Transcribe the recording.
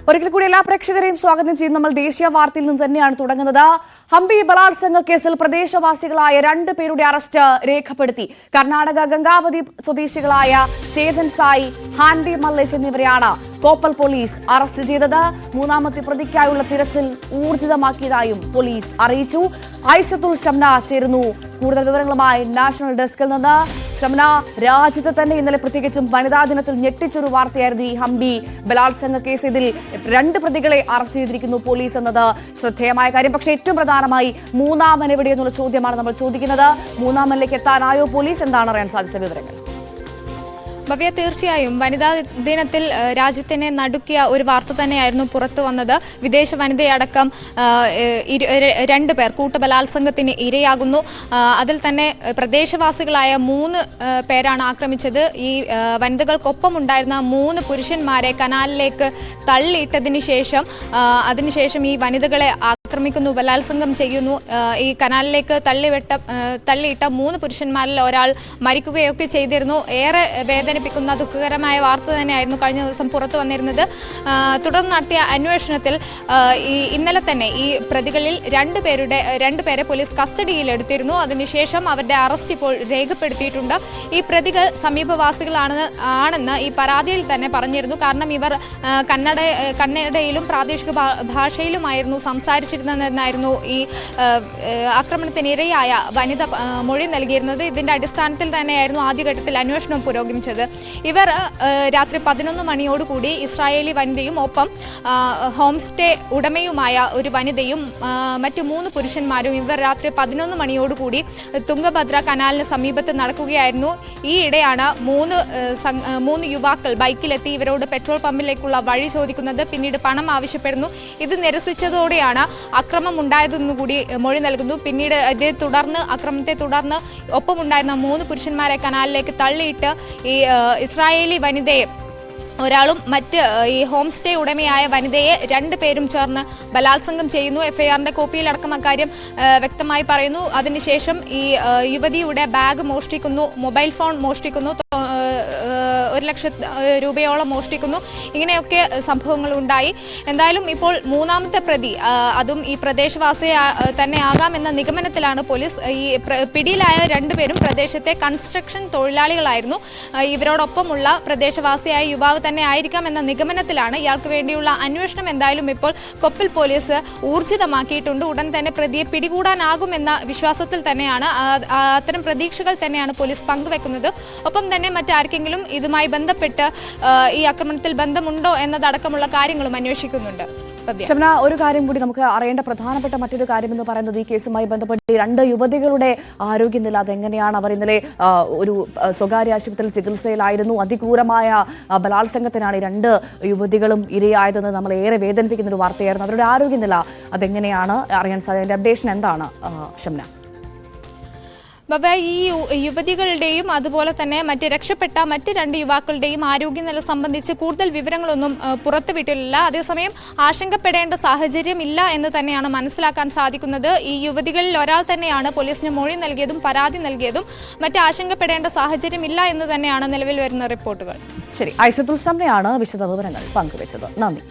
ഒരിക്കൽ കൂടി എല്ലാ പ്രേക്ഷകരെയും സ്വാഗതം ചെയ്യുന്ന നമ്മൾ ദേശീയ വാർത്തയിൽ നിന്ന് തന്നെയാണ് തുടങ്ങുന്നത്. ഹംപി ബലാത്സംഗ കേസിൽ പ്രദേശവാസികളായ 2 പേരുടെ അറസ്റ്റ് രേഖപ്പെടുത്തി. കർണാടക ഗംഗാവതി സ്വദേശികളായ ചേതൻ സായി, ഹാൻഡി മല്ലേഷ് എന്നിവരെയാണ് കോപ്പൽ പോലീസ് അറസ്റ്റ് ചെയ്തത്. മൂന്നാമത്തെ പ്രതിക്കായുള്ള തിരച്ചിൽ ഊർജിതമാക്കിയതായും പോലീസ് അറിയിച്ചു. ഐഷത്തുൽ ഷംന ചേരുന്നു കൂടുതൽ വിവരങ്ങളുമായി നാഷണൽ ഡെസ്കിൽ നിന്ന്. ഷംന, രാജ്യത്ത് തന്നെ ഇന്നലെ പ്രത്യേകിച്ചും വനിതാ ദിനത്തിൽ ഞെട്ടിച്ചൊരു വാർത്തയായിരുന്നു ഈ ഹംപി ബലാത്സംഗ കേസ്. ഇതിൽ 2 പ്രതികളെ അറസ്റ്റ് ചെയ്തിരിക്കുന്നു പോലീസ് എന്നത് ശ്രദ്ധേയമായ കാര്യം. പക്ഷേ ഏറ്റവും പ്രധാനമായി മൂന്നാമൻ എവിടെയെന്നുള്ള ചോദ്യമാണ് നമ്മൾ ചോദിക്കുന്നത്. മൂന്നാമനിലേക്ക് എത്താനായോ പോലീസ്? എന്താണ് അറിയാൻ സാധിച്ച വിവരങ്ങൾ? ഭവ്യ, തീർച്ചയായും വനിതാ ദിനത്തിൽ രാജ്യത്തിനെ നടുക്കിയ ഒരു വാർത്ത തന്നെയായിരുന്നു പുറത്തു വന്നത്. വിദേശ വനിതയടക്കം 2 പേർ കൂട്ടബലാത്സംഗത്തിന് ഇരയാകുന്നു. അതിൽ തന്നെ പ്രദേശവാസികളായ 3 പേരാണ് ആക്രമിച്ചത്. ഈ വനിതകൾക്കൊപ്പം ഉണ്ടായിരുന്ന 3 പുരുഷന്മാരെ കനാലിലേക്ക് തള്ളിയിട്ടതിന് ശേഷം അതിനുശേഷം ഈ വനിതകളെ ആക്രമിക്കുന്നു, ബലാത്സംഗം ചെയ്യുന്നു. ഈ കനാലിലേക്ക് തള്ളിയിട്ട 3 പുരുഷന്മാരിൽ ഒരാൾ മരിക്കുകയൊക്കെ ചെയ്തിരുന്നു. ഏറെ വേദനിപ്പിക്കുന്ന ദുഃഖകരമായ വാർത്ത തന്നെയായിരുന്നു കഴിഞ്ഞ ദിവസം പുറത്തു വന്നിരുന്നത്. തുടർന്ന് നടത്തിയ അന്വേഷണത്തിൽ ഇന്നലെ തന്നെ ഈ പ്രതികളിൽ 2 പേരെ പോലീസ് കസ്റ്റഡിയിലെടുത്തിരുന്നു. അതിനുശേഷം അവരുടെ അറസ്റ്റ് ഇപ്പോൾ രേഖപ്പെടുത്തിയിട്ടുണ്ട്. ഈ പ്രതികൾ സമീപവാസികളാണെന്ന് ഈ പരാതിയിൽ തന്നെ പറഞ്ഞിരുന്നു. കാരണം ഇവർ കന്നഡയിലും പ്രാദേശിക ഭാഷയിലുമായിരുന്നു സംസാരിച്ചിരുന്നതെന്നായിരുന്നു ഈ ആക്രമണത്തിനിരയായ വനിത മൊഴി നൽകിയിരുന്നത്. ഇതിന്റെ അടിസ്ഥാനത്തിൽ തന്നെയായിരുന്നു ആദ്യഘട്ടത്തിൽ അന്വേഷണം പുരോഗമിച്ചത്. ഇവർ രാത്രി 11 മണിയോടുകൂടി ഇസ്രായേലി വനിതയും ഒപ്പം ഹോം സ്റ്റേ ഉടമയുമായ ഒരു വനിതയും മറ്റു 3 പുരുഷന്മാരും ഇവർ രാത്രി 11 മണിയോടുകൂടി തുംഗഭദ്ര കനാലിന് സമീപത്ത് നടക്കുകയായിരുന്നു. ഈ ഇടെയാണ് 3 യുവാക്കൾ ബൈക്കിലെത്തി ഇവരോട് പെട്രോൾ പമ്പിലേക്കുള്ള വഴി ചോദിക്കുന്നത്. പിന്നീട് പണം ആവശ്യപ്പെടുന്നു. ഇത് നിരസിച്ചതോടെയാണ് അക്രമം ഉണ്ടായതെന്നുകൂടി മൊഴി നൽകുന്നു. പിന്നീട് അക്രമത്തെ തുടർന്ന് ഒപ്പമുണ്ടായിരുന്ന 3 പുരുഷന്മാരെ കനാലിലേക്ക് തള്ളിയിട്ട് ഈ ഇസ്രായേലി വനിതയെ ഒരാളും മറ്റ് ഈ ഹോം സ്റ്റേ ഉടമയായ വനിതയെ 2 പേരും ചേർന്ന് ബലാത്സംഗം ചെയ്യുന്നു. എഫ്ഐആറിന്റെ കോപ്പിയിലടക്കം അക്കാര്യം വ്യക്തമായി പറയുന്നു. അതിനുശേഷം ഈ യുവതിയുടെ ബാഗ് മോഷ്ടിക്കുന്നു, മൊബൈൽ ഫോൺ മോഷ്ടിക്കുന്നു, 1 ലക്ഷം രൂപയോളം മോഷ്ടിക്കുന്നു. ഇങ്ങനെയൊക്കെ സംഭവങ്ങൾ ഉണ്ടായി. എന്തായാലും ഇപ്പോൾ മൂന്നാമത്തെ പ്രതി അതും ഈ പ്രദേശവാസിയെ തന്നെ ആകാമെന്ന നിഗമനത്തിലാണ് പോലീസ്. ഈ പിടിയിലായ 2 പേരും പ്രദേശത്തെ കൺസ്ട്രക്ഷൻ തൊഴിലാളികളായിരുന്നു. ഇവരോടൊപ്പമുള്ള പ്രദേശവാസിയായ യുവാവ് തന്നെ ആയിരിക്കാം എന്ന നിഗമനത്തിലാണ്. ഇയാൾക്ക് വേണ്ടിയുള്ള അന്വേഷണം എന്തായാലും ഇപ്പോൾ കൊപ്പൽ പോലീസ് ഊർജിതമാക്കിയിട്ടുണ്ട്. ഉടൻ തന്നെ പ്രതിയെ പിടികൂടാനാകുമെന്ന വിശ്വാസത്തിൽ തന്നെയാണ്, അത്തരം പ്രതീക്ഷകൾ തന്നെയാണ് പോലീസ് പങ്കുവെക്കുന്നത്. ഒപ്പം തന്നെ മറ്റാർക്കെങ്കിലും ഇതുമായി ബന്ധപ്പെട്ട് ഈ ആക്രമണത്തിൽ ബന്ധമുണ്ടോ എന്നതടക്കമുള്ള കാര്യങ്ങളും അന്വേഷിക്കുന്നുണ്ട്. ഷംന, ഒരു കാര്യം കൂടി നമുക്ക് അറിയേണ്ട പ്രധാനപ്പെട്ട മറ്റൊരു കാര്യം എന്ന് പറയുന്നത് ഈ കേസുമായി ബന്ധപ്പെട്ട് 2 യുവതികളുടെ ആരോഗ്യനില അതെങ്ങനെയാണ്? അവർ ഇന്നലെ ഒരു സ്വകാര്യ ആശുപത്രിയിൽ ചികിത്സയിലായിരുന്നു. അതിക്രൂരമായ ബലാത്സംഗത്തിനാണ് 2 യുവതികളും ഇരയായതെന്ന് നമ്മൾ ഏറെ വേദനിപ്പിക്കുന്ന ഒരു വാർത്തയായിരുന്നു. അവരുടെ ആരോഗ്യനില അതെങ്ങനെയാണ് അറിയാൻ സാധിച്ചതിന്റെ അപ്ഡേഷൻ എന്താണ് ഷംന? ഈ യുവതികളുടെയും അതുപോലെ തന്നെ രക്ഷപ്പെട്ട മറ്റ് 2 യുവാക്കളുടെയും ആരോഗ്യനില സംബന്ധിച്ച് കൂടുതൽ വിവരങ്ങളൊന്നും പുറത്തുവിട്ടില്ല. അതേസമയം ആശങ്കപ്പെടേണ്ട സാഹചര്യം ഇല്ല എന്ന് തന്നെയാണ് മനസ്സിലാക്കാൻ സാധിക്കുന്നത്. ഈ യുവതികളിൽ ഒരാൾ തന്നെയാണ് പോലീസിന് മൊഴി നൽകിയതും പരാതി നൽകിയതും. മറ്റ് ആശങ്കപ്പെടേണ്ട സാഹചര്യം ഇല്ല എന്ന് തന്നെയാണ് നിലവിൽ വരുന്ന റിപ്പോർട്ടുകൾ. ശരി, ഐഷത്തുൽ ഷംനയാണ് വിശദവിവരങ്ങൾ പങ്കുവച്ചത്. നന്ദി.